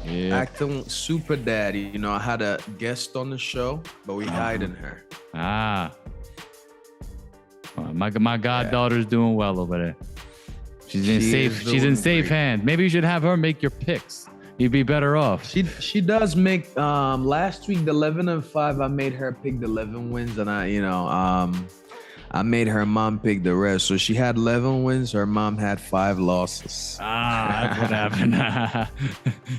Yeah. acting super daddy. You know, I had a guest on the show, but we hiding her. My goddaughter's doing well over there. She's in safe great. hands. Maybe you should have her make your picks. You'd be better off. She does make last week the 11-5. I made her pick the 11 wins, and I made her mom pick the rest. So she had 11 wins. Her mom had 5 losses. That's what happened.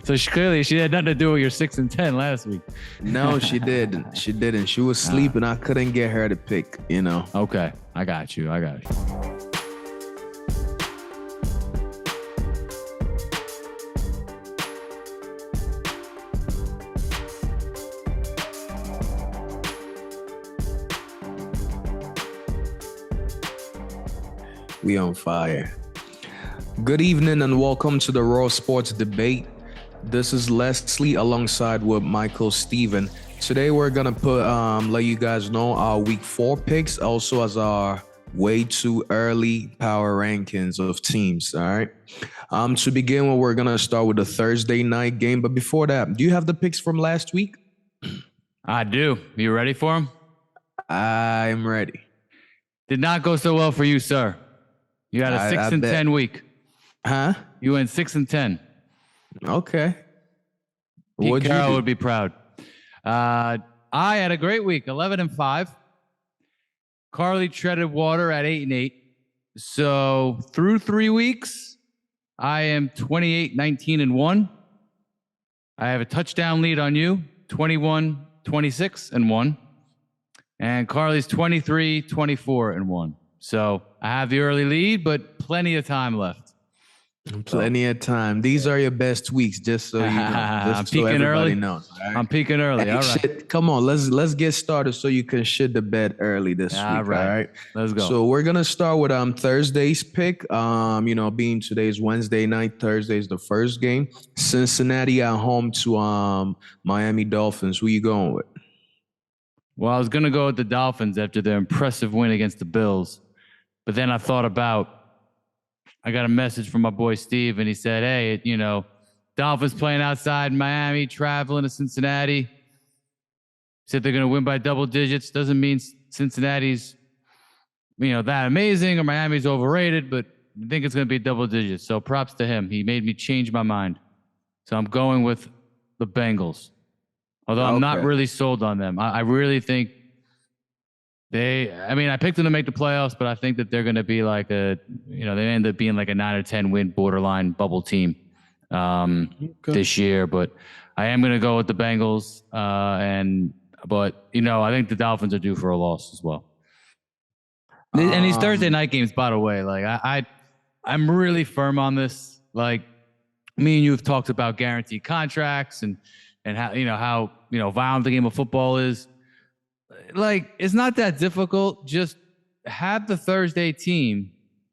So she had nothing to do with your 6-10 last week. No, she didn't. She didn't. She was sleeping. I couldn't get her to pick. You know. Okay, I got you. We on fire. Good evening and welcome to the Raw Sports Debate. This is Leslie alongside with Michael Steven. Today we're gonna let you guys know our week 4 picks, also as our way too early power rankings of teams. All right. To begin with, we're gonna start with the Thursday night game. But before that, do you have the picks from last week? I do. You ready for them? I'm ready. Did not go so well for you, sir. You had a 6-10 week. Huh? You went 6-10. Okay. Pete Carroll would be proud. I had a great week, 11-5. Carly treaded water at 8-8. So through 3 weeks, I am 28-19-1. I have a touchdown lead on you, 21-26-1. And Carly's 23-24-1. So I have the early lead, but plenty of time left. Plenty of time. These are your best weeks, just so you know. I'm peaking early. Knows, right? I'm peaking early. Hey, all right. Come on, let's get started so you can shit the bed early this week. All right. Let's go. So we're gonna start with Thursday's pick. Being today's Wednesday night, Thursday is the first game. Cincinnati at home to Miami Dolphins. Who you going with? Well, I was gonna go with the Dolphins after their impressive win against the Bills. But then I thought I got a message from my boy Steve, and he said, hey, Dolphins playing outside Miami, traveling to Cincinnati. Said they're going to win by double digits. Doesn't mean Cincinnati's, that amazing or Miami's overrated, but I think it's going to be double digits. So props to him. He made me change my mind. So I'm going with the Bengals. Although I'm not really sold on them. I really think I picked them to make the playoffs, but I think that they're going to be like they end up being like a 9 or 10 win borderline bubble team this year. But I am going to go with the Bengals. But I think the Dolphins are due for a loss as well. And these Thursday night games, by the way, like I'm really firm on this. Like me and you have talked about guaranteed contracts and how violent the game of football is. Like, it's not that difficult. Just have the Thursday team,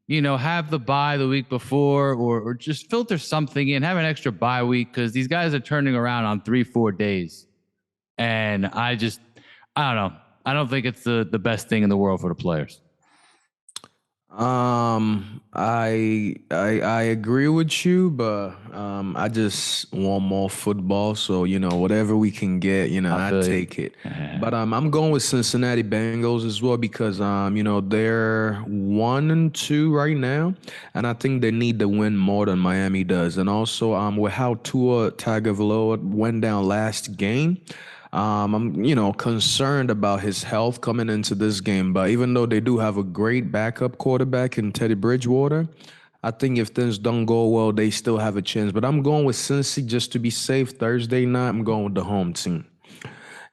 have the bye the week before or just filter something in, have an extra bye week because these guys are turning around on 3-4 days. And I don't know. I don't think it's the best thing in the world for the players. I agree with you, but I just want more football. So whatever we can get, I take it. But I'm going with Cincinnati Bengals as well because they're 1-2 right now, and I think they need to win more than Miami does. And also with how Tua Tagovailoa went down last game. I'm, concerned about his health coming into this game. But even though they do have a great backup quarterback in Teddy Bridgewater, I think if things don't go well, they still have a chance. But I'm going with Cincy just to be safe. Thursday night, I'm going with the home team.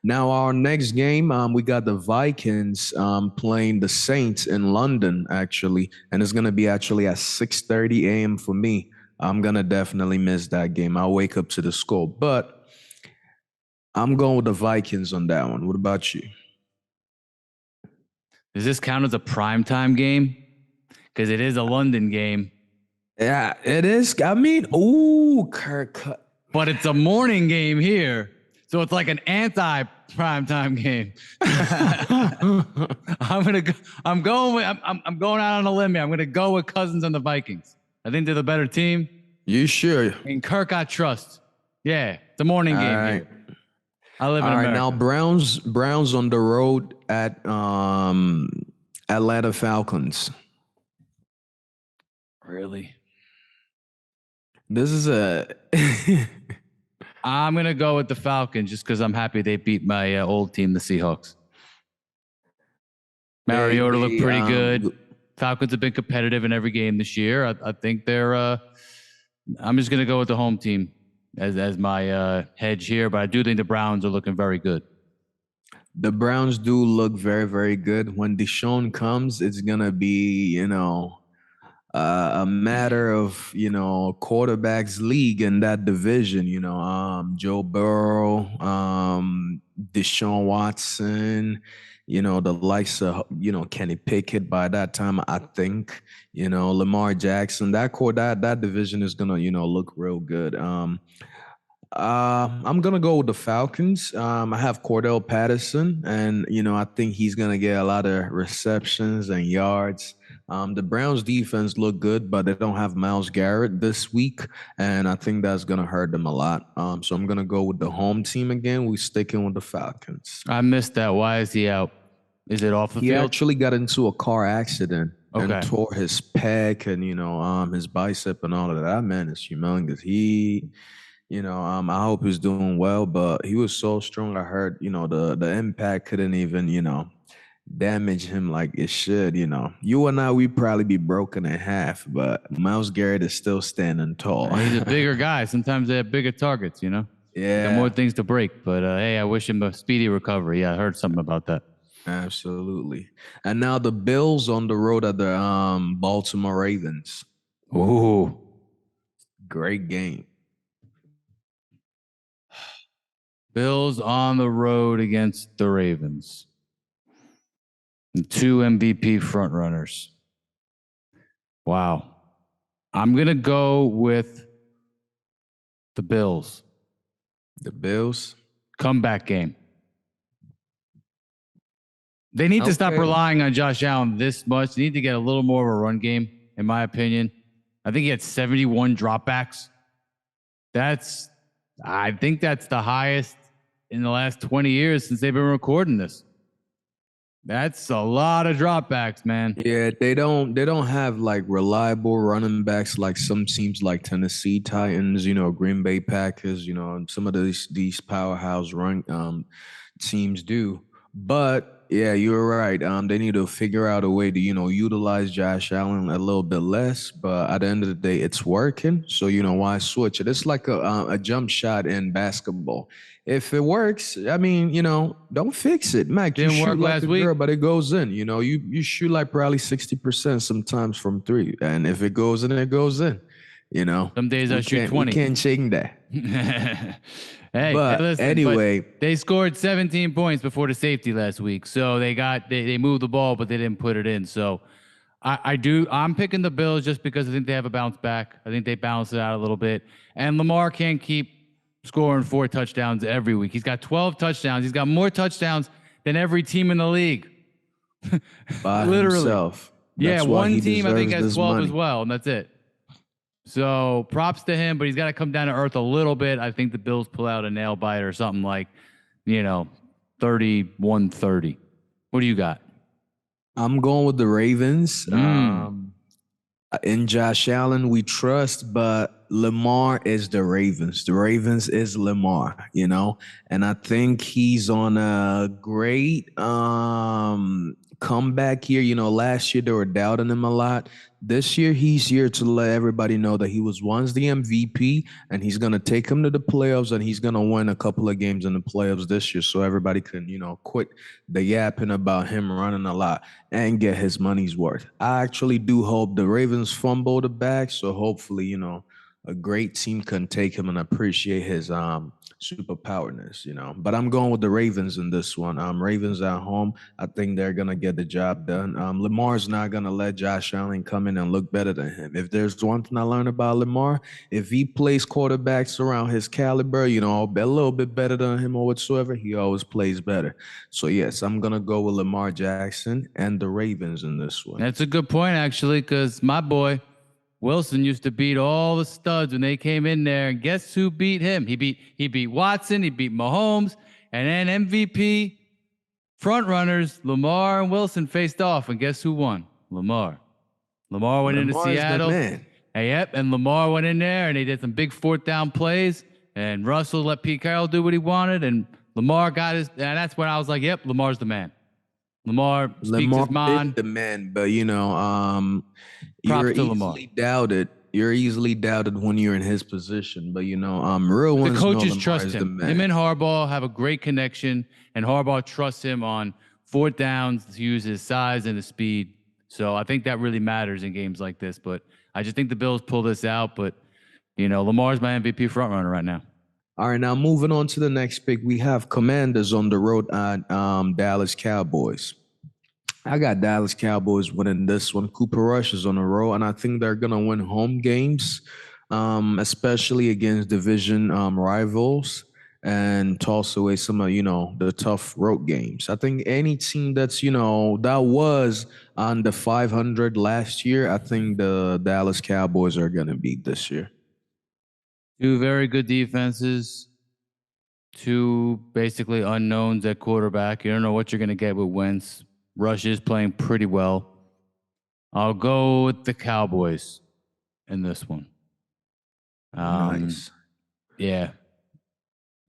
Now, our next game, we got the Vikings playing the Saints in London, actually. And it's going to be actually at 6:30 a.m. for me. I'm going to definitely miss that game. I'll wake up to the score. But I'm going with the Vikings on that one. What about you? Does this count as a primetime game? Because it is a London game. Yeah, it is. Kirk. But it's a morning game here. So it's like an anti-primetime game. I'm going out on a limb here. I'm going to go with Cousins and the Vikings. I think they're the better team. You sure? And Kirk, I trust. Yeah, it's a morning All game right. here. I live in All right. America. Now Browns on the road at Atlanta Falcons. Really? This is a I'm gonna go with the Falcons just because I'm happy they beat my old team, the Seahawks. Mariota looked pretty good. Falcons have been competitive in every game this year. I think they're. I'm just gonna go with the home team as my hedge here, but I do think the Browns are looking very good. The Browns do look very, very good. When Deshaun comes, it's gonna be, a matter of, quarterbacks league in that division. Joe Burrow, Deshaun Watson, the likes of, Kenny Pickett by that time, I think, Lamar Jackson. That division is gonna, look real good. I'm gonna go with the Falcons. I have Cordell Patterson, and I think he's gonna get a lot of receptions and yards. The Browns defense look good, but they don't have Myles Garrett this week, and I think that's gonna hurt them a lot. So I'm gonna go with the home team again. We're sticking with the Falcons. I missed that. Why is he out? Is it off the He field? actually got into a car accident and tore his pec and his bicep and all of that. That man is humongous. I hope he's doing well, but he was so strong. I heard, the impact couldn't even, damage him like it should. You and I, we probably be broken in half, but Myles Garrett is still standing tall. He's a bigger guy. Sometimes they have bigger targets, Yeah. Got more things to break. But hey, I wish him a speedy recovery. Yeah, I heard something about that. Absolutely. And now the Bills on the road at the Baltimore Ravens. Ooh. Great game. Bills on the road against the Ravens. And 2 MVP frontrunners. Wow. I'm going to go with the Bills. The Bills? Comeback game. They need to stop relying on Josh Allen this much. They need to get a little more of a run game, in my opinion. I think he had 71 dropbacks. I think that's the highest in the last 20 years since they've been recording this. That's a lot of dropbacks, man. Yeah, they don't have like reliable running backs like some teams like Tennessee Titans, Green Bay Packers, some of these powerhouse run teams do. But yeah, you're right. They need to figure out a way to, utilize Josh Allen a little bit less. But at the end of the day, it's working. So, why switch it? It's like a jump shot in basketball. If it works, I mean, don't fix it. Mac, you shoot like a girl, but it goes in. You shoot like probably 60% sometimes from three. And if it goes in, it goes in. Some days I shoot 20. We can't change that. Hey, but listen, anyway, but they scored 17 points before the safety last week. So they moved the ball, but they didn't put it in. So I'm picking the Bills just because I think they have a bounce back. I think they balance it out a little bit. And Lamar can't keep scoring 4 touchdowns every week. He's got 12 touchdowns. He's got more touchdowns than every team in the league. By literally. Himself. Yeah, one team I think has 12 as well, and that's it. So props to him, but he's got to come down to earth a little bit. I think the Bills pull out a nail biter or something like, 31-30. What do you got? I'm going with the Ravens. In Josh Allen, we trust, but Lamar is the Ravens. The Ravens is Lamar, and I think he's on a great comeback here. Last year they were doubting him a lot. This year he's here to let everybody know that he was once the MVP, and he's gonna take him to the playoffs, and he's gonna win a couple of games in the playoffs this year, so everybody can quit the yapping about him running a lot and get his money's worth. I actually do hope the Ravens fumble the bag, so hopefully a great team can take him and appreciate his superpowerness, But I'm going with the Ravens in this one. Ravens at home. I think they're gonna get the job done. Lamar's not gonna let Josh Allen come in and look better than him. If there's one thing I learned about Lamar, if he plays quarterbacks around his caliber, a little bit better than him or whatsoever, he always plays better. So yes, I'm gonna go with Lamar Jackson and the Ravens in this one. That's a good point, actually, because my boy Wilson used to beat all the studs when they came in there, and guess who beat him? He beat Watson, he beat Mahomes, and then MVP front runners Lamar and Wilson faced off, and guess who won? Lamar. Lamar went into Seattle. Man. And Lamar went in there, and they did some big fourth down plays, and Russell let Pete Carroll do what he wanted, and Lamar got his, and that's when I was like, yep, Lamar's the man. Lamar speaks his mind. Is the man, but you're easily doubted. You're easily doubted when you're in his position, but real ones. The coaches trust him. Him and Harbaugh have a great connection, and Harbaugh trusts him on fourth downs to use his size and his speed. So I think that really matters in games like this. But I just think the Bills pull this out. But Lamar's my MVP frontrunner right now. All right, now moving on to the next pick, we have Commanders on the road at Dallas Cowboys. I got Dallas Cowboys winning this one. Cooper Rush is on the road, and I think they're going to win home games, especially against division rivals, and toss away some of, the tough road games. I think any team that's, that was on the 500 last year, I think the Dallas Cowboys are going to beat this year. Two very good defenses, two basically unknowns at quarterback. You don't know what you're going to get with Wentz. Rush is playing pretty well. I'll go with the Cowboys in this one. Nice. Yeah.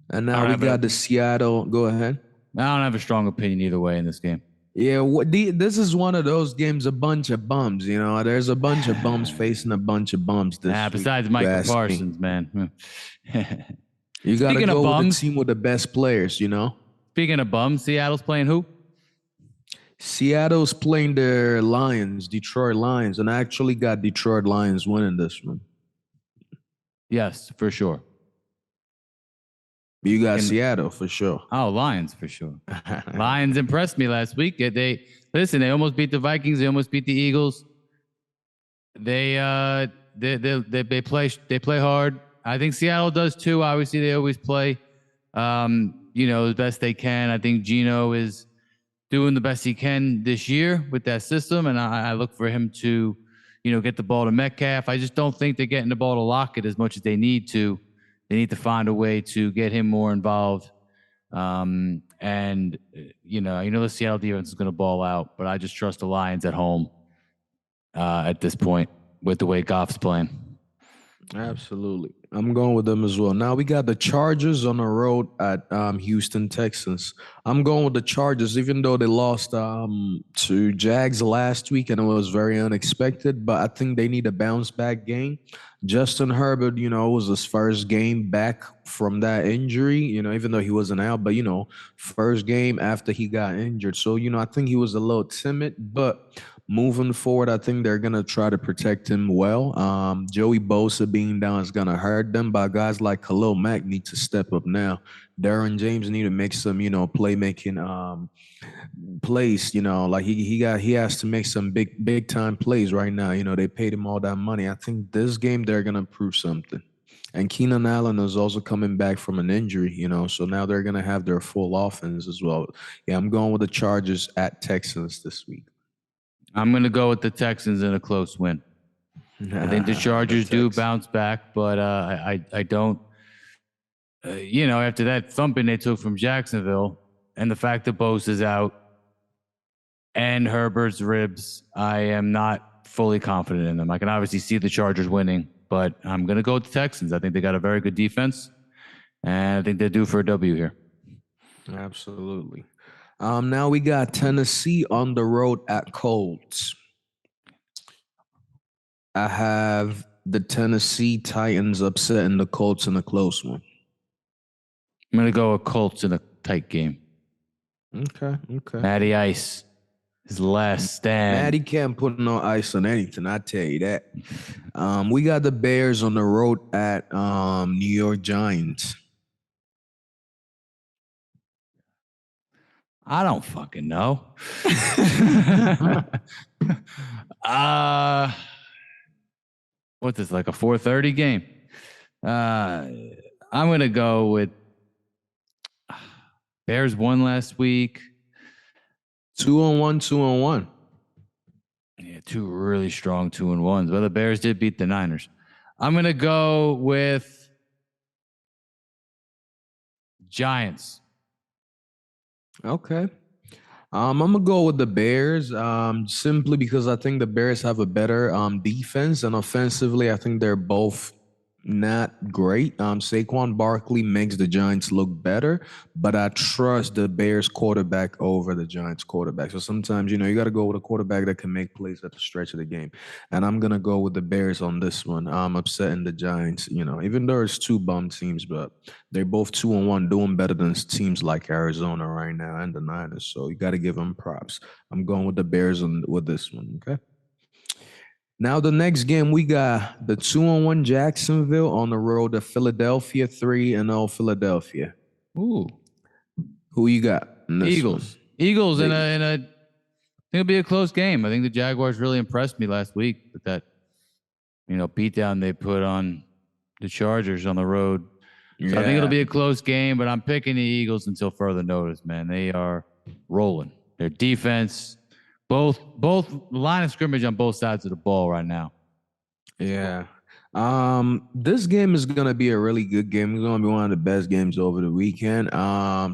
And now we got the Seattle. Go ahead. I don't have a strong opinion either way in this game. Yeah, this is one of those games, a bunch of bums. There's a bunch of bums facing a bunch of bums this week. Besides Michael Parsons, man. You got to go with the team with the best players, Speaking of bums, Seattle's playing who? Seattle's playing their Lions, Detroit Lions, and I actually got Detroit Lions winning this one. Yes, for sure. You got Seattle for sure. Oh, Lions for sure. Lions impressed me last week. They almost beat the Vikings. They almost beat the Eagles. They play hard. I think Seattle does too. Obviously, they always play, the best they can. I think Geno is doing the best he can this year with that system, and I look for him to, get the ball to Metcalf. I just don't think they're getting the ball to Lockett as much as they need to. They need to find a way to get him more involved. The Seattle defense is going to ball out, but I just trust the Lions at home at this point with the way Goff's playing. Absolutely. I'm going with them as well. Now we got the Chargers on the road at Houston Texans. I'm going with the Chargers, even though they lost to Jags last week and it was very unexpected. But I think they need a bounce back game. Justin Herbert, it was his first game back from that injury, even though he wasn't out, but, first game after he got injured. So, I think he was a little timid, but moving forward, I think they're going to try to protect him well. Joey Bosa being down is going to hurt them, but guys like Khalil Mack need to step up now. Darren James need to make some, playmaking plays, like he has to make some big time plays right now. They paid him all that money. I think this game they're going to prove something. And Keenan Allen is also coming back from an injury, so now they're going to have their full offense as well. Yeah, I'm going with the Chargers at Texans this week. I'm going to go with the Texans in a close win. I think the Chargers do bounce back, but I don't. After that thumping they took from Jacksonville and the fact that Bosa's out and Herbert's ribs, I am not fully confident in them. I can obviously see the Chargers winning, but I'm going to go with the Texans. I think they got a very good defense, and I think they're due for a W here. Absolutely. Now we got Tennessee on the road at Colts. I have the Tennessee Titans upsetting the Colts in a close one. I'm going to go with Colts in a tight game. Okay. Matty Ice, his last stand. Matty can't put no ice on anything, I tell you that. We got the Bears on the road at New York Giants. I don't fucking know. What's this, like a 4:30 game? I'm going to go with Bears won last week. 2-1. Yeah, Yeah, two really strong 2-1s. But the Bears did beat the Niners. I'm going to go with Giants. Okay. I'm gonna go with the Bears, simply because I think the Bears have a better defense, and offensively, I think they're both not great. Saquon Barkley makes the Giants look better, but I trust the Bears quarterback over the Giants quarterback. So sometimes, you got to go with a quarterback that can make plays at the stretch of the game. And I'm going to go with the Bears on this one. I'm upsetting the Giants, even though it's two bum teams, but they're both 2-1, doing better than teams like Arizona right now and the Niners. So you got to give them props. I'm going with the Bears with this one. Okay. Now the next game we got the 2-1 Jacksonville on the road to Philadelphia, 3-0 Philadelphia. Ooh. Who you got in this Eagles. one? Eagles in a I think it'll be a close game. I think the Jaguars really impressed me last week with that, beatdown they put on the Chargers on the road. So I think it'll be a close game, but I'm picking the Eagles until further notice, man. They are rolling. Their defense, both line of scrimmage on both sides of the ball right now. Yeah. This game is gonna be a really good game. It's gonna be one of the best games over the weekend.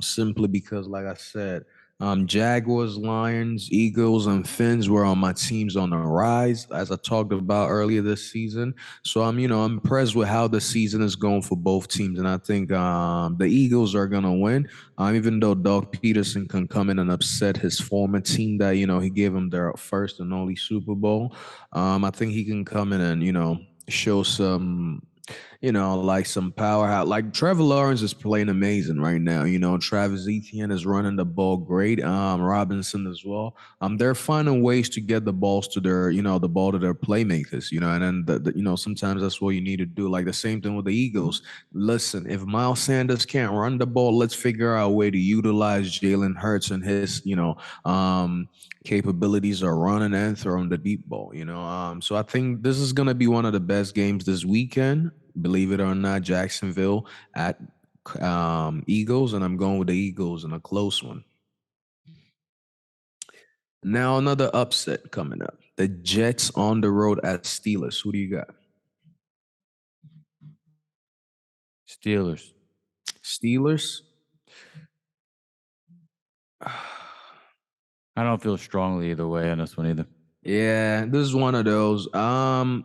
Simply because, like I said, Jaguars, Lions, Eagles, and Finns were on my teams on the rise, as I talked about earlier this season. So I'm impressed with how the season is going for both teams, and I think the Eagles are gonna win. Even though Doug Peterson can come in and upset his former team that he gave them their first and only Super Bowl. I think he can come in and show some, like some powerhouse. Like Trevor Lawrence is playing amazing right now. Travis Etienne is running the ball great. Robinson as well. They're finding ways to get the balls to their, the ball to their playmakers. And then sometimes that's what you need to do. Like the same thing with the Eagles. Listen, if Miles Sanders can't run the ball, let's figure out a way to utilize Jalen Hurts and his, capabilities are running and throwing the deep ball. So I think this is gonna be one of the best games this weekend. Believe it or not, Jacksonville at Eagles, and I'm going with the Eagles in a close one. Now another upset coming up. The Jets on the road at Steelers. Who do you got? Steelers. Steelers. I don't feel strongly either way on this one either. Yeah, this is one of those.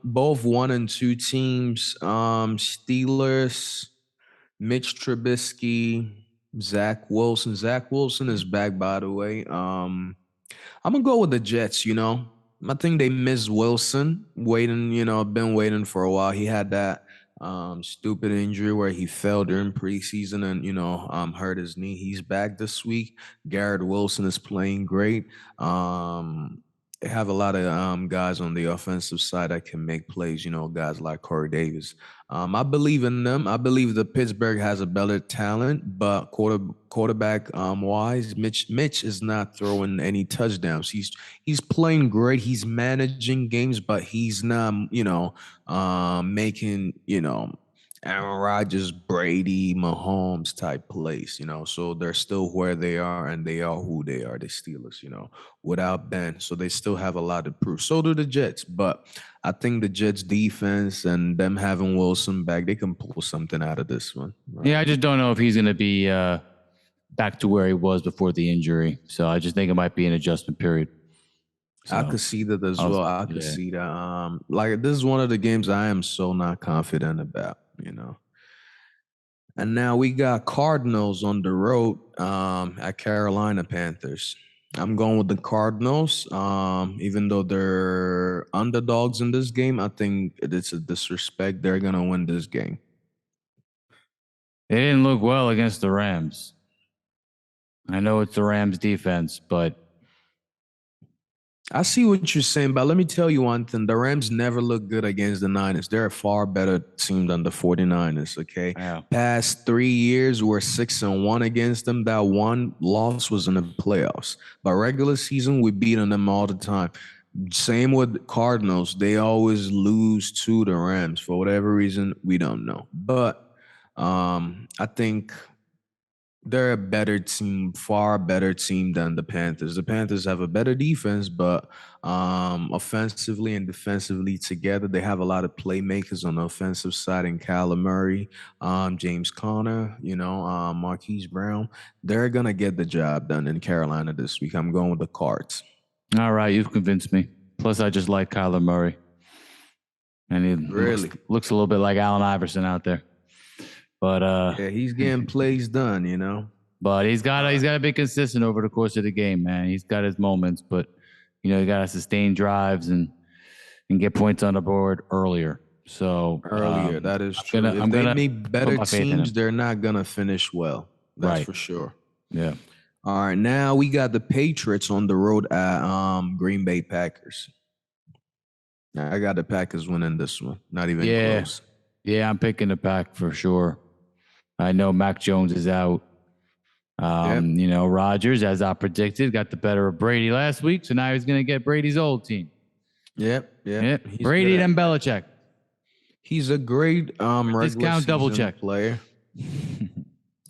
Both 1 and 2 teams. Steelers, Mitch Trubisky, Zach Wilson. Zach Wilson is back, by the way. I'm gonna go with the Jets. I think they miss Wilson. Waiting, been waiting for a while. He had that stupid injury where he fell during preseason and hurt his knee. He's back this week. Garrett Wilson is playing great. They have a lot of guys on the offensive side that can make plays. Guys like Corey Davis. I believe in them. I believe the Pittsburgh has a better talent, but quarterback wise, Mitch is not throwing any touchdowns. He's playing great. He's managing games, but he's not making Aaron Rodgers, Brady, Mahomes type plays. So they're still where they are, and they are who they are. The Steelers, without Ben, so they still have a lot to prove. So do the Jets, but I think the Jets defense and them having Wilson back, they can pull something out of this one. Right? Yeah, I just don't know if he's going to be back to where he was before the injury. So I just think it might be an adjustment period. So, I could see that as well. I could see that. Like this is one of the games I am so not confident about. And now we got Cardinals on the road at Carolina Panthers. I'm going with the Cardinals. Even though they're underdogs in this game, I think it's a disrespect. They're gonna win this game. They didn't look well against the Rams. I know it's the Rams defense, but I see what you're saying, but let me tell you one thing. The Rams never look good against the Niners. They're a far better team than the 49ers, okay? Yeah. Past 3 years, we're 6-1 against them. That one loss was in the playoffs. But regular season, we beating them all the time. Same with Cardinals. They always lose to the Rams. For whatever reason, we don't know. But I think They're a better team, far better team than the Panthers. The Panthers have a better defense, but offensively and defensively together, they have a lot of playmakers on the offensive side in Kyler Murray, James Conner, Marquise Brown. They're gonna get the job done in Carolina this week. I'm going with the Cards. All right, you've convinced me. Plus, I just like Kyler Murray, and he Really? looks a little bit like Allen Iverson out there. But yeah, he's getting plays done. But he's got to be consistent over the course of the game, man. He's got his moments, but you got to sustain drives and get points on the board earlier. So that is true. If they meet better teams, they're not gonna finish well. That's for sure. Yeah. All right, now we got the Patriots on the road at Green Bay Packers. I got the Packers winning this one. Not even close. Yeah, I'm picking the Pack for sure. I know Mac Jones is out. Rodgers, as I predicted, got the better of Brady last week, so now he's going to get Brady's old team. Yep. Brady and Belichick. He's a great discount double check player.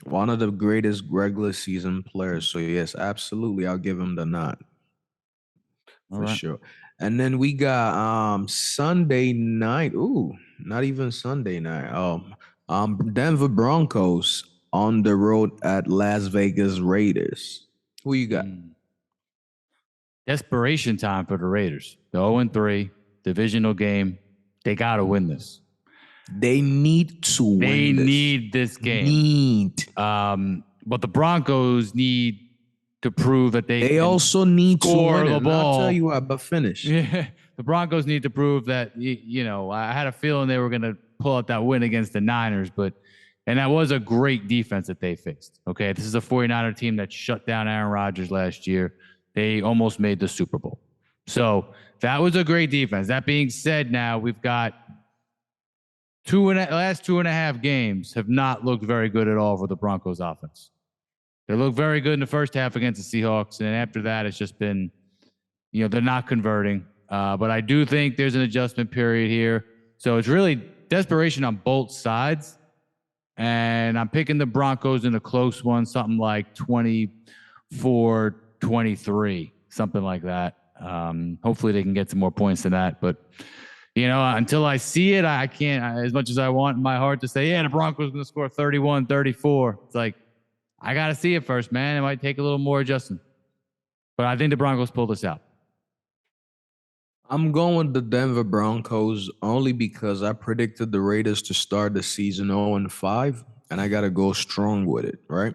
One of the greatest regular season players. So yes, absolutely, I'll give him the nod for sure. And then we got Sunday night. Ooh, not even Sunday night. Denver Broncos on the road at Las Vegas Raiders. Who you got? Desperation time for the Raiders. The 0-3 divisional game. They got to win this. They need to win this. They need this game. But the Broncos need to prove that they also need to win the ball. I'll tell you what, but finish. Yeah, the Broncos need to prove that, I had a feeling they were going to pull out that win against the Niners, and that was a great defense that they faced. Okay, this is a 49er team that shut down Aaron Rodgers last year. They almost made the Super Bowl. So that was a great defense. That being said, now we've got last 2.5 games have not looked very good at all for the Broncos offense. They looked very good in the first half against the Seahawks, and after that, it's just been, they're not converting. But I do think there's an adjustment period here. So it's really desperation on both sides. And I'm picking the Broncos in a close one, something like 24-23, something like that. Hopefully they can get some more points than that. But, until I see it, I can't, as much as I want in my heart to say, the Broncos are going to score 31, 34. It's like, I got to see it first, man. It might take a little more adjustment. But I think the Broncos pull this out. I'm going with the Denver Broncos only because I predicted the Raiders to start the season 0-5, and I got to go strong with it, right?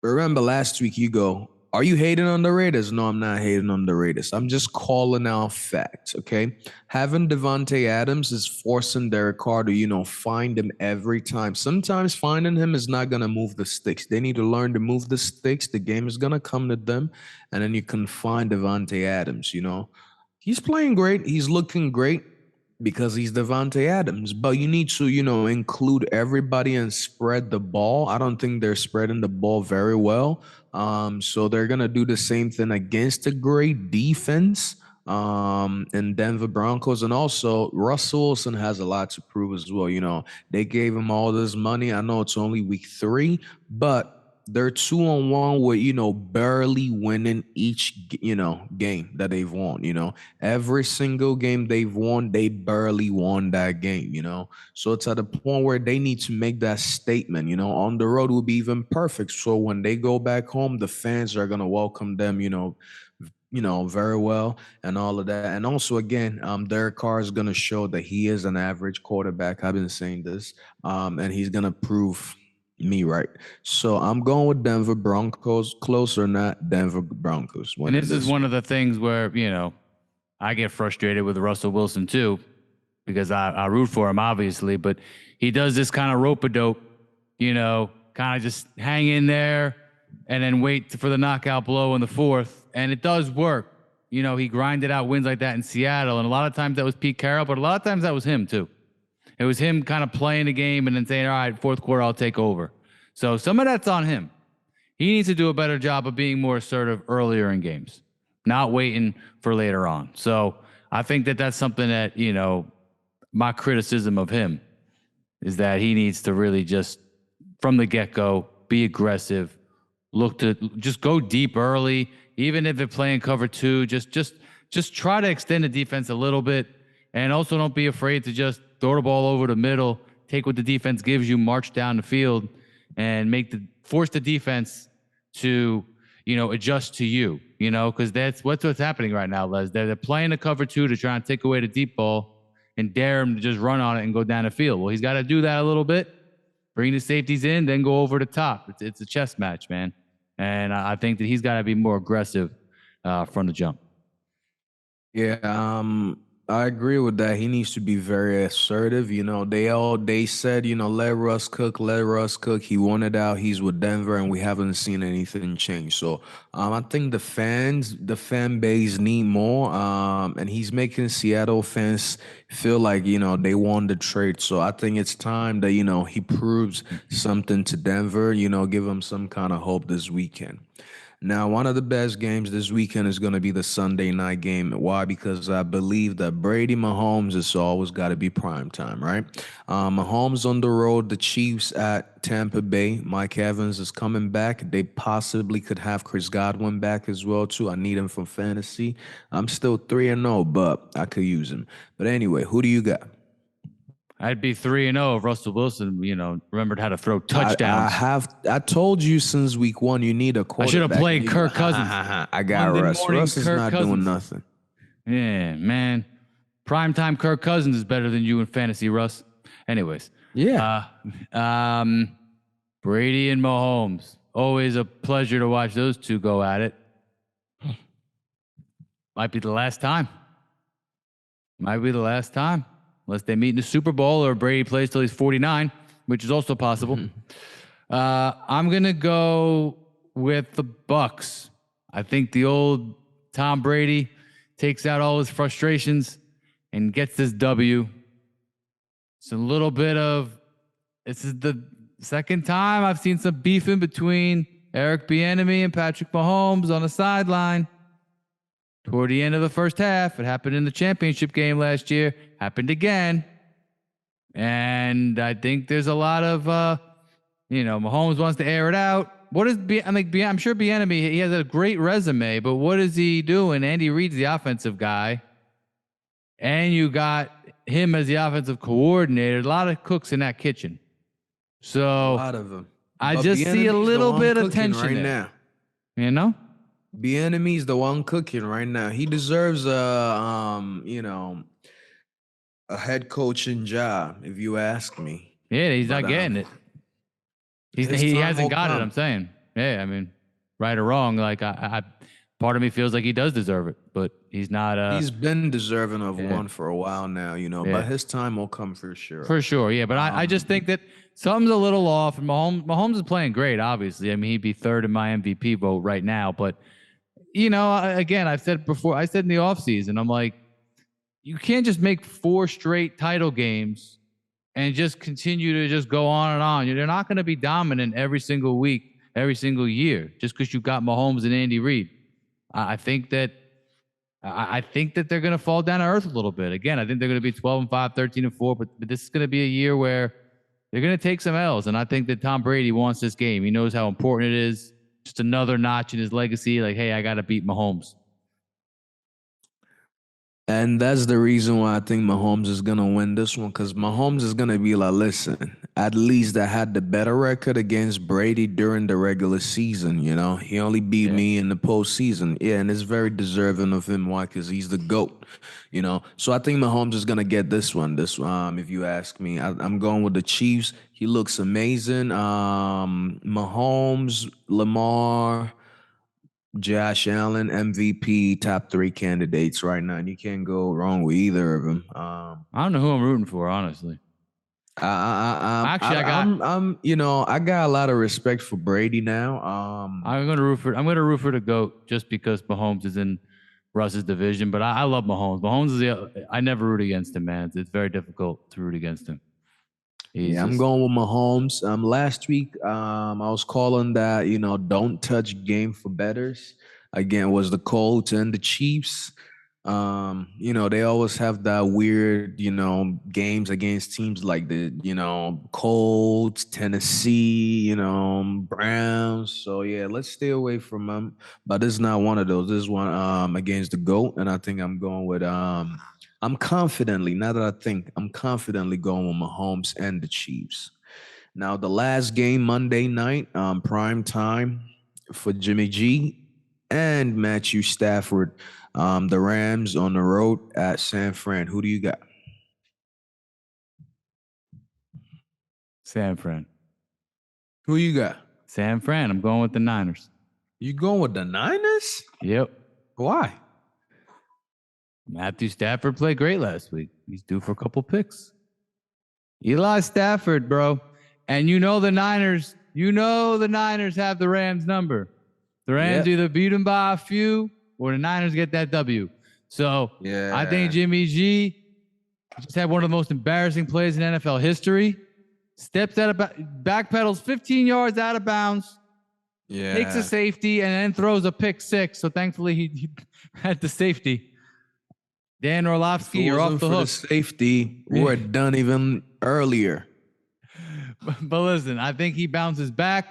Remember last week you go, are you hating on the Raiders? No, I'm not hating on the Raiders. I'm just calling out facts, okay? Having Devontae Adams is forcing Derek Carr to, find him every time. Sometimes finding him is not going to move the sticks. They need to learn to move the sticks. The game is going to come to them, and then you can find Devontae Adams, He's playing great. He's looking great because he's Devontae Adams. But you need to, include everybody and spread the ball. I don't think they're spreading the ball very well. So they're going to do the same thing against a great defense in Denver Broncos. And also, Russell Wilson has a lot to prove as well. They gave him all this money. I know it's only week 3, but they're 2-1 with, barely winning each, game that they've won, Every single game they've won, they barely won that game, So it's at a point where they need to make that statement, On the road will be even perfect. So when they go back home, the fans are going to welcome them, very well and all of that. And also, again, Derek Carr is going to show that he is an average quarterback. I've been saying this, and he's going to prove me right. So I'm going with Denver Broncos. Close or not, Denver Broncos. And this is one of the things where, I get frustrated with Russell Wilson too, because I root for him, obviously, but he does this kind of rope-a-dope, kind of just hang in there and then wait for the knockout blow in the fourth. And it does work. He grinded out wins like that in Seattle. And a lot of times that was Pete Carroll, but a lot of times that was him too. It was him kind of playing the game and then saying, all right, fourth quarter, I'll take over. So some of that's on him. He needs to do a better job of being more assertive earlier in games, not waiting for later on. So I think that that's something that, my criticism of him is that he needs to really just, from the get-go, be aggressive. Look to just go deep early, even if they're playing cover two. Just try to extend the defense a little bit, and also don't be afraid to just throw the ball over the middle, take what the defense gives you, march down the field, and force the defense to adjust to you. Because that's what's happening right now, Les. They're playing the cover two to try and take away the deep ball and dare him to just run on it and go down the field. Well, he's got to do that a little bit, bring the safeties in, then go over the top. It's a chess match, man. And I think that he's got to be more aggressive from the jump. Yeah, I agree with that. He needs to be very assertive. They said, let Russ cook, let Russ cook. He wanted out. He's with Denver, and we haven't seen anything change. So I think the fan base need more. And he's making Seattle fans feel like, they won the trade. So I think it's time that, he proves something to Denver, give him some kind of hope this weekend. Now, one of the best games this weekend is going to be the Sunday night game. Why? Because I believe that Brady Mahomes is always got to be prime time, right? Mahomes on the road, the Chiefs at Tampa Bay. Mike Evans is coming back. They possibly could have Chris Godwin back as well, too. I need him for fantasy. I'm still 3-0, but I could use him. But anyway, who do you got? I'd be 3-0 if Russell Wilson, remembered how to throw touchdowns. I told you since week one you need a quarterback. I should have played Kirk Cousins. I got Russ. Russ is not doing nothing. Yeah, man. Primetime Kirk Cousins is better than you in fantasy, Russ. Anyways. Yeah. Brady and Mahomes. Always a pleasure to watch those two go at it. Might be the last time. Unless they meet in the Super Bowl or Brady plays till he's 49, which is also possible. I'm going to go with the Bucks. I think the old Tom Brady takes out all his frustrations and gets this W. It's a little bit of, this is the second time I've seen some beefing between Eric Bieniemy and Patrick Mahomes on the sideline. Toward the end of the first half, it happened in the championship game last year, happened again. And I think there's a lot of, Mahomes wants to air it out. I'm sure Bieniemy, he has a great resume, but what is he doing? Andy Reid's the offensive guy. And you got him as the offensive coordinator. A lot of cooks in that kitchen. So a lot of them. I just see a little bit of tension right there. Now. Bieniemy's the one cooking right now. He deserves a head coaching job, if you ask me. Yeah, he's not getting it. He hasn't got it. I'm saying. Yeah, I mean, right or wrong, like I part of me feels like he does deserve it, but he's not. He's been deserving of one for a while now, but his time will come for sure. For sure, yeah. But I just think that something's a little off. And Mahomes is playing great, obviously. I mean, he'd be third in my MVP vote right now, but. Again, I've said before, I said in the offseason, I'm like, you can't just make 4 straight title games and just continue to just go on and on. You're not going to be dominant every single week, every single year, just because you got Mahomes and Andy Reid. I think that they're going to fall down to earth a little bit. Again, I think they're going to be 12-5, 13-4, but this is going to be a year where they're going to take some L's. And I think that Tom Brady wants this game. He knows how important it is. Just another notch in his legacy. Like, hey, I got to beat Mahomes. And that's the reason why I think Mahomes is going to win this one, because Mahomes is going to be like, listen, at least I had the better record against Brady during the regular season, He only beat me in the postseason. Yeah, and it's very deserving of him. Why? Because he's the GOAT, So I think Mahomes is going to get this one, if you ask me. I'm going with the Chiefs. He looks amazing. Mahomes, Lamar, Josh Allen, MVP, top 3 candidates right now, and you can't go wrong with either of them. I don't know who I'm rooting for, honestly. I got a lot of respect for Brady now. I'm gonna root for the GOAT just because Mahomes is in Russ's division, but I love Mahomes. I never root against him, man. It's very difficult to root against him. I'm going with Mahomes. Last week, I was calling that, don't touch game for bettors. Again, was the Colts and the Chiefs. They always have that weird, games against teams like the, Colts, Tennessee, Browns. So yeah, let's stay away from them. But this is not one of those. This is one against the GOAT, and I think I'm going with I'm confidently, now that I think, I'm confidently going with Mahomes and the Chiefs. Now the last game Monday night, prime time for Jimmy G and Matthew Stafford. The Rams on the road at San Fran. Who do you got? San Fran. Who you got? San Fran. I'm going with the Niners. You going with the Niners? Yep. Why? Matthew Stafford played great last week. He's due for a couple picks. Eli Stafford, bro. And the Niners, have the Rams number. The Rams either beat them by a few or the Niners get that W. So I think Jimmy G just had one of the most embarrassing plays in NFL history. Steps out of backpedals 15 yards out of bounds. Yeah. Takes a safety and then throws a pick six. So thankfully he had the safety. Dan Orlovsky, you're off the hook. For the safety, we're done even earlier. But listen, I think he bounces back.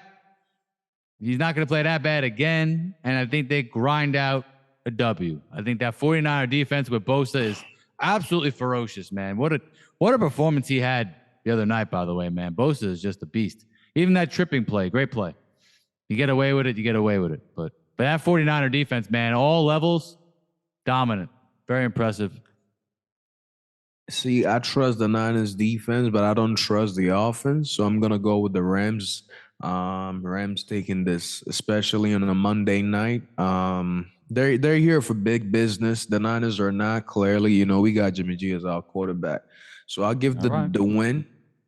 He's not going to play that bad again. And I think they grind out a W. I think that 49er defense with Bosa is absolutely ferocious, man. What a performance he had the other night, by the way, man. Bosa is just a beast. Even that tripping play, great play. You get away with it, But that 49er defense, man, all levels, dominant. Very impressive. See, I trust the Niners defense, but I don't trust the offense. So I'm gonna go with the Rams. Rams taking this, especially on a Monday night. They're here for big business. The Niners are not, clearly. We got Jimmy G as our quarterback. So I'll give the win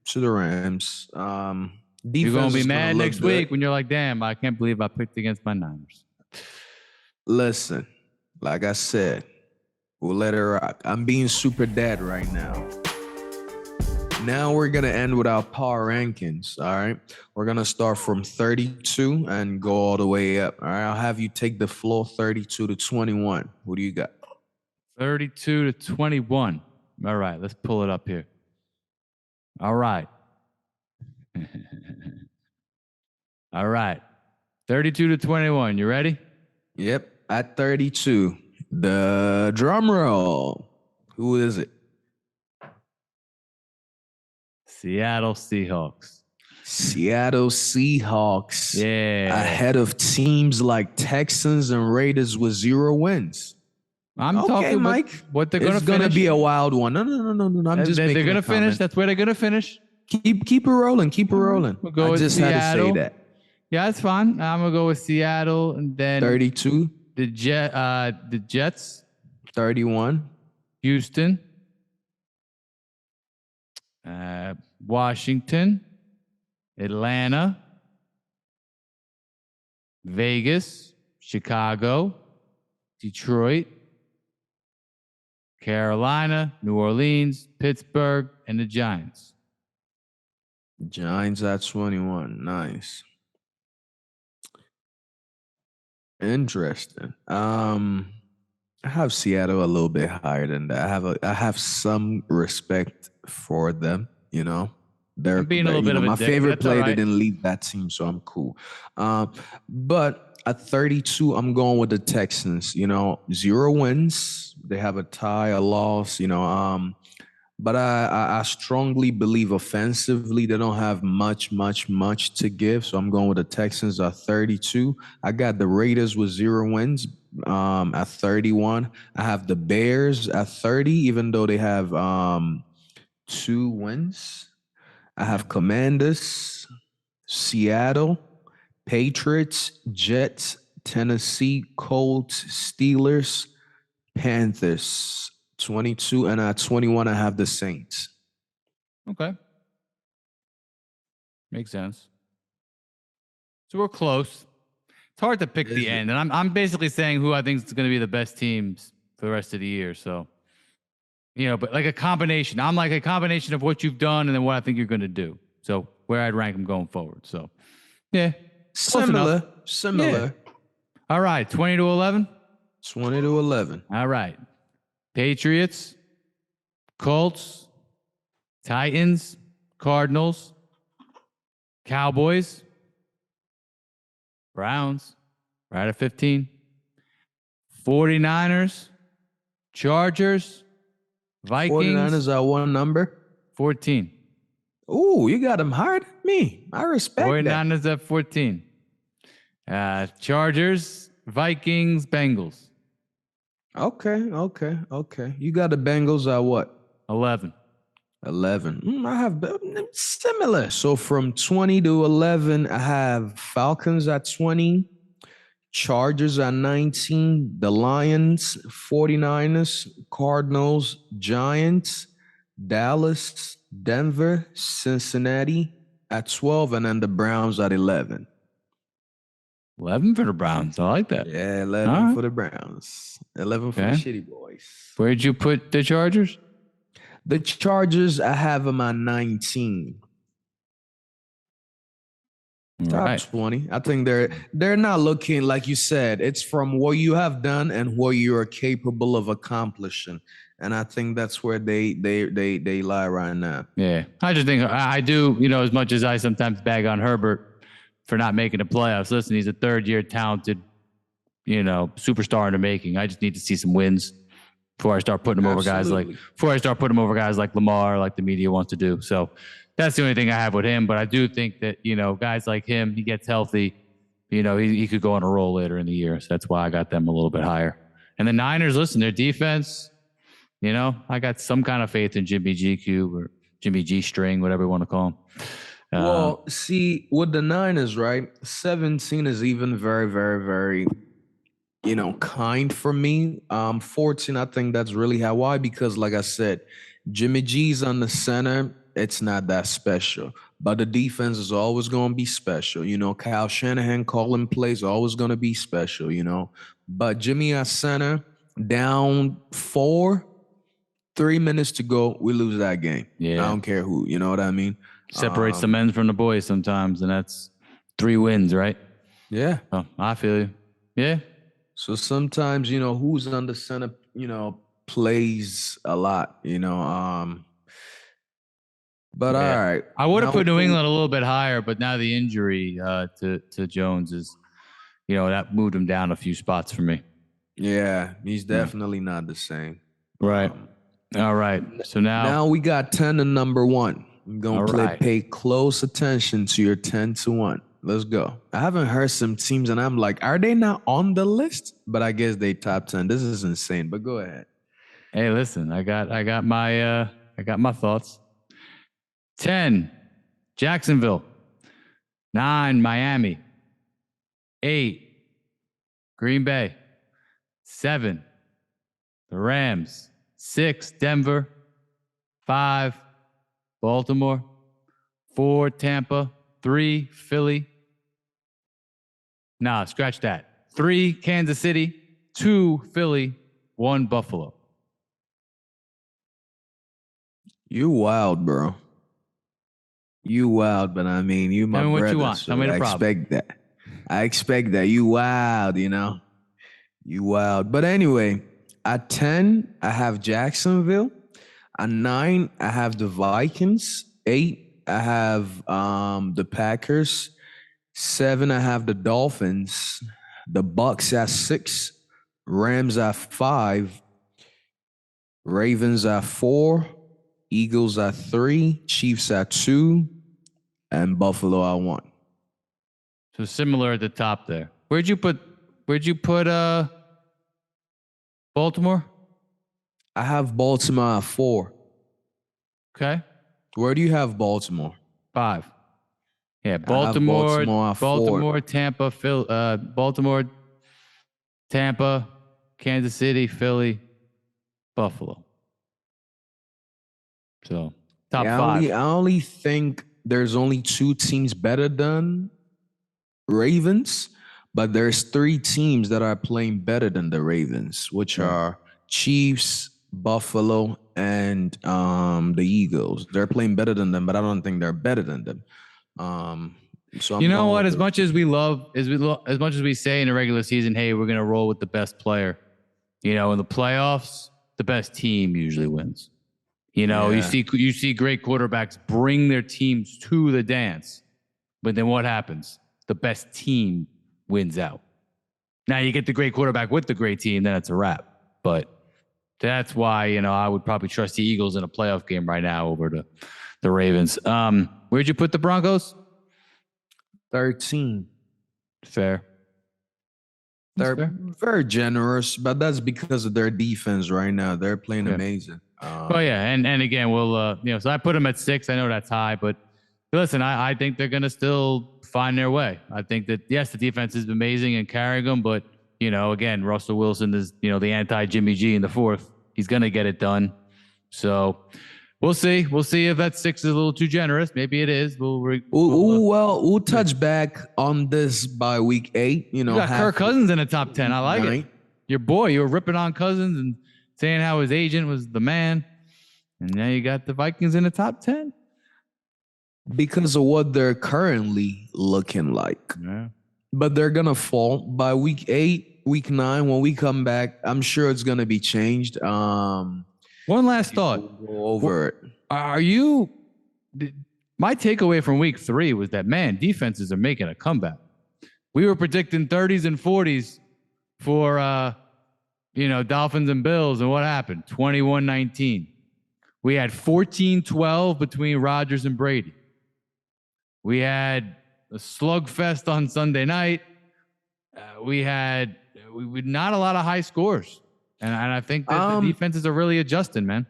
to the Rams. You're gonna be mad next week when you're like, damn, I can't believe I picked against my Niners. Listen, like I said, we'll let it rock. I'm being super dad right now. Now we're going to end with our power rankings, all right? We're going to start from 32 and go all the way up, all right? I'll have you take the floor 32 to 21. What do you got? 32 to 21. All right, let's pull it up here. All right. All right. 32 to 21. You ready? Yep. At 32, the drum roll. Who is it? Seattle Seahawks. Seattle Seahawks. Yeah. Ahead of teams like Texans and Raiders with 0 wins. I'm talking, Mike. What they're going to finish. It's going to be a wild one. No. I'm just making They're going to finish. That's where they're going to finish. Keep it rolling. Keep it rolling. We'll go with Seattle. Had to say that. Yeah, that's fine. I'm going to go with Seattle and then 32. The Jets. 31. Houston. Washington. Atlanta. Vegas. Chicago. Detroit. Carolina. New Orleans. Pittsburgh. And the Giants. Giants at 21. Nice. Interesting. I have Seattle a little bit higher than that. I have some respect for them, They're being a little bit of a my dick, favorite player right. didn't leave that team, so I'm cool. But at 32, I'm going with the Texans. 0 wins. They have a tie, a loss, but I strongly believe offensively they don't have much to give. So I'm going with the Texans at 32. I got the Raiders with 0 wins at 31. I have the Bears at 30, even though they have 2 wins. I have Commanders, Seattle, Patriots, Jets, Tennessee, Colts, Steelers, Panthers. 22, and at 21, I have the Saints. Okay. Makes sense. So we're close. It's hard to pick the end, and I'm basically saying who I think is going to be the best teams for the rest of the year. So, but like a combination. I'm like a combination of what you've done and then what I think you're going to do. So where I'd rank them going forward. So, yeah. Similar. Yeah. All right. 20 to 11? 20 to 11. All right. Patriots, Colts, Titans, Cardinals, Cowboys, Browns, right at 15. 49ers, Chargers, Vikings, 49ers are one number. 14. Ooh, you got them higher than me. I respect that. 49ers at 14. Chargers, Vikings, Bengals. Okay. You got the Bengals at what? 11. 11. I have similar. So from 20 to 11, I have Falcons at 20, Chargers at 19, the Lions, 49ers, Cardinals, Giants, Dallas, Denver, Cincinnati at 12, and then the Browns at 11. 11 for the Browns. I like that. Yeah, 11 for the Browns. 11 for the shitty boys. Where'd you put the Chargers? The Chargers, I have them at 19. Top 20. I think they're not looking, like you said, it's from what you have done and what you are capable of accomplishing. And I think that's where they lie right now. Yeah. I just think I do, as much as I sometimes bag on Herbert for not making the playoffs. Listen, he's a third-year talented, superstar in the making. I just need to see some wins before I start putting him over guys like Lamar, like the media wants to do. So that's the only thing I have with him. But I do think that, guys like him, he gets healthy, he could go on a roll later in the year. So that's why I got them a little bit higher. And the Niners, listen, their defense, I got some kind of faith in Jimmy GQ or Jimmy G String, whatever you want to call him. Well, see, with the Niners, right? 17 is even very, very, very, kind for me. 14, I think that's really how. Why? Because, like I said, Jimmy G's on the center. It's not that special. But the defense is always going to be special. Kyle Shanahan calling plays always going to be special, But Jimmy at center, down 4, 3 minutes to go, we lose that game. Yeah. I don't care who, you know what I mean? Separates the men from the boys sometimes, and that's 3 wins, right? Yeah. Oh, I feel you. Yeah. So sometimes, who's on the center, plays a lot, But all right. I would have put New England a little bit higher, but now the injury to Jones is, that moved him down a few spots for me. Yeah, he's definitely not the same. Right. All right. So now we got 10 to number 1. I'm going to pay close attention to your 10 to 1. Let's go. I haven't heard some teams, and I'm like, are they not on the list? But I guess they top 10. This is insane. But go ahead. Hey, listen, I got my thoughts. 10, Jacksonville. 9, Miami. 8, Green Bay. 7, the Rams. 6, Denver. 5, Baltimore. 4, Tampa. 3, Philly. Nah, scratch that. 3, Kansas City. 2, Philly. 1, Buffalo. You wild, bro. You wild, but I mean, you my brother. Tell me what you want. Tell me the problem. I expect that. You wild, You wild. But anyway, at 10, I have Jacksonville. At 9, I have the Vikings. 8, I have the Packers. 7, I have the Dolphins. The Bucks at 6. Rams at 5. Ravens at 4. Eagles at 3. Chiefs at 2. And Buffalo at 1. So similar at the top there. Where'd you put Baltimore? I have Baltimore at 4. Okay. Where do you have Baltimore? 5. Yeah, Baltimore, Tampa, Baltimore, Tampa, Kansas City, Philly, Buffalo. So top 5. I only think there's only 2 teams better than Ravens, but there's 3 teams that are playing better than the Ravens, which are Chiefs, Buffalo, and the Eagles. They're playing better than them, but I don't think they're better than them. So you know what? As much as we say in the regular season, hey, we're gonna roll with the best player. In the playoffs, the best team usually wins. You know, Yeah. you see great quarterbacks bring their teams to the dance, but then what happens? The best team wins out. Now you get the great quarterback with the great team, then it's a wrap. But that's why, you know, I would probably trust the Eagles in a playoff game right now over the Ravens. Where'd you put the Broncos? 13. Fair. They're very generous, but that's because of their defense right now. They're playing amazing. Oh yeah, and again, we'll so I put them at 6. I know that's high, but listen, I think they're gonna still find their way. I think that yes, the defense is amazing and carrying them, but you know, again, Russell Wilson is the anti Jimmy G in the fourth. He's gonna get it done. So we'll see. We'll see if that 6 is a little too generous. Maybe it is. We'll touch back on this by week 8. You Because of what they're currently looking like. Yeah. But they're going to fall by week 8, week 9. When we come back, I'm sure it's going to be changed. One last thought. We'll go over it. My takeaway from week 3 was that, man, defenses are making a comeback. We were predicting 30s and 40s for, Dolphins and Bills. And what happened? 21-19. We had 14-12 between Rodgers and Brady. We had a slugfest on Sunday night. We had not a lot of high scores. And I think that the defenses are really adjusting, man.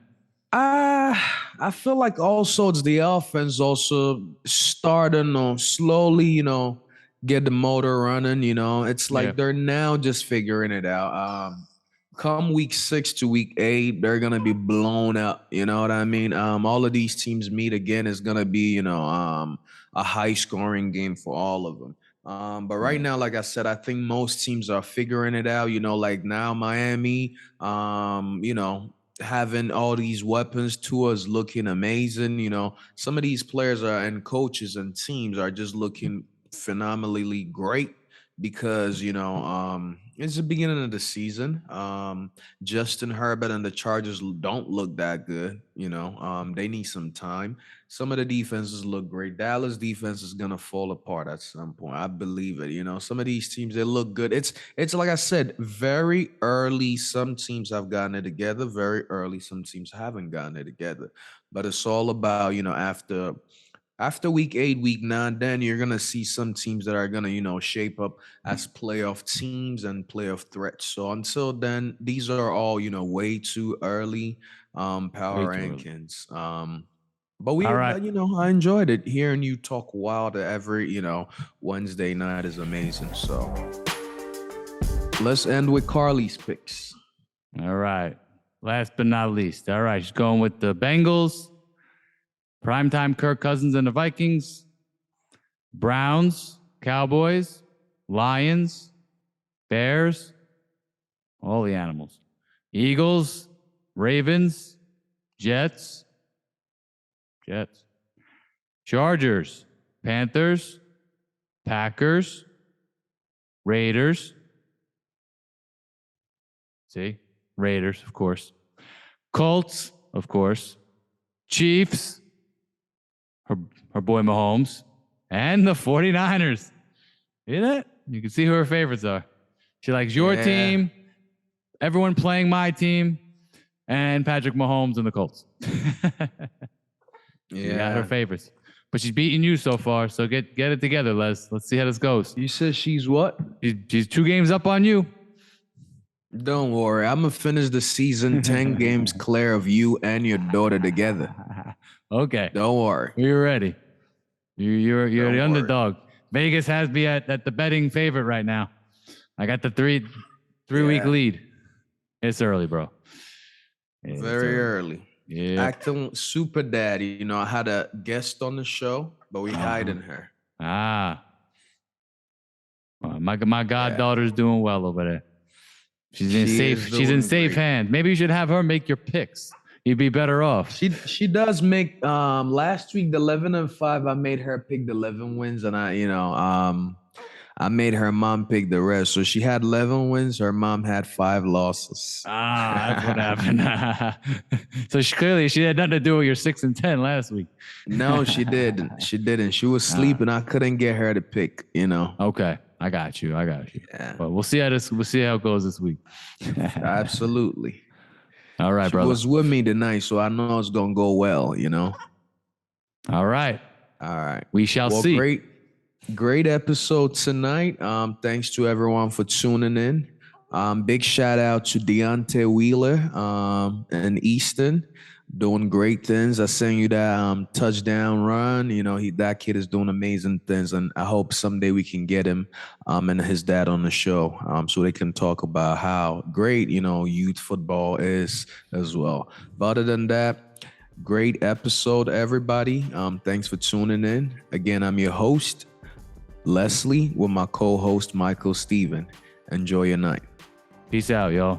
I feel like also it's the offense also starting slowly, get the motor running, It's like they're now just figuring it out. Come week 6 to week 8, they're gonna be blown up. You know what I mean? All of these teams meet again is gonna be, a high scoring game for all of them. But right now, like I said, I think most teams are figuring it out. Like now Miami, having all these weapons, Tua's looking amazing. Some of these players and coaches and teams are just looking phenomenally great because it's the beginning of the season. Justin Herbert and the Chargers don't look that good. They need some time. Some of the defenses look great. Dallas defense is gonna fall apart at some point. I believe it. Some of these teams, they look good. It's like I said, very early. Some teams have gotten it together. Very early. Some teams haven't gotten it together. But it's all about after week 8, week 9, then you're going to see some teams that are going to, shape up as playoff teams and playoff threats. So until then, these are all, way too early power rankings. But we, I enjoyed it. Hearing you talk wild every, Wednesday night is amazing. So let's end with Carly's picks. All right. Last but not least. All right. She's going with the Bengals. Primetime Kirk Cousins and the Vikings, Browns, Cowboys, Lions, Bears, all the animals. Eagles, Ravens, Jets, Chargers, Panthers, Packers, Raiders. See? Raiders, of course. Colts, of course. Chiefs, her boy Mahomes, and the 49ers. See that? You can see who her favorites are. She likes your team, everyone playing my team, and Patrick Mahomes and the Colts. She got her favorites. But she's beating you so far, so get it together, Les. Let's see how this goes. You said she's what? She's 2 games up on you. Don't worry. I'm going to finish the season 10 games clear of you and your daughter together. Okay. Don't worry. You're ready. You're the underdog. Vegas has me at the betting favorite right now. I got the three week lead. It's early, bro. Very early. Yeah. Acting super daddy. I had a guest on the show, but we hiding her. Well, my goddaughter's doing well over there. She's in safe hands. Maybe you should have her make your picks. You'd be better off. She does make last week the 11-5. I made her pick the 11 wins, and I made her mom pick the rest. So she had 11 wins. Her mom had 5 losses. That's what happened. So she had nothing to do with your 6-10 last week. No, she didn't. She didn't. She was sleeping. I couldn't get her to pick, Okay. I got you. Yeah. But we'll see how it goes this week. Absolutely. All right, brother. She was with me tonight, so I know it's gonna go well, All right. All right. We shall see. Great episode tonight. Thanks to everyone for tuning in. Big shout out to Deontay Wheeler and Easton, doing great things. I sent you that touchdown run. That kid is doing amazing things, and I hope someday we can get him and his dad on the show so they can talk about how great youth football is as well. But other than that, great episode, everybody. Thanks for tuning in. Again, I'm your host, Leslie, with my co-host, Michael Steven. Enjoy your night. Peace out, y'all.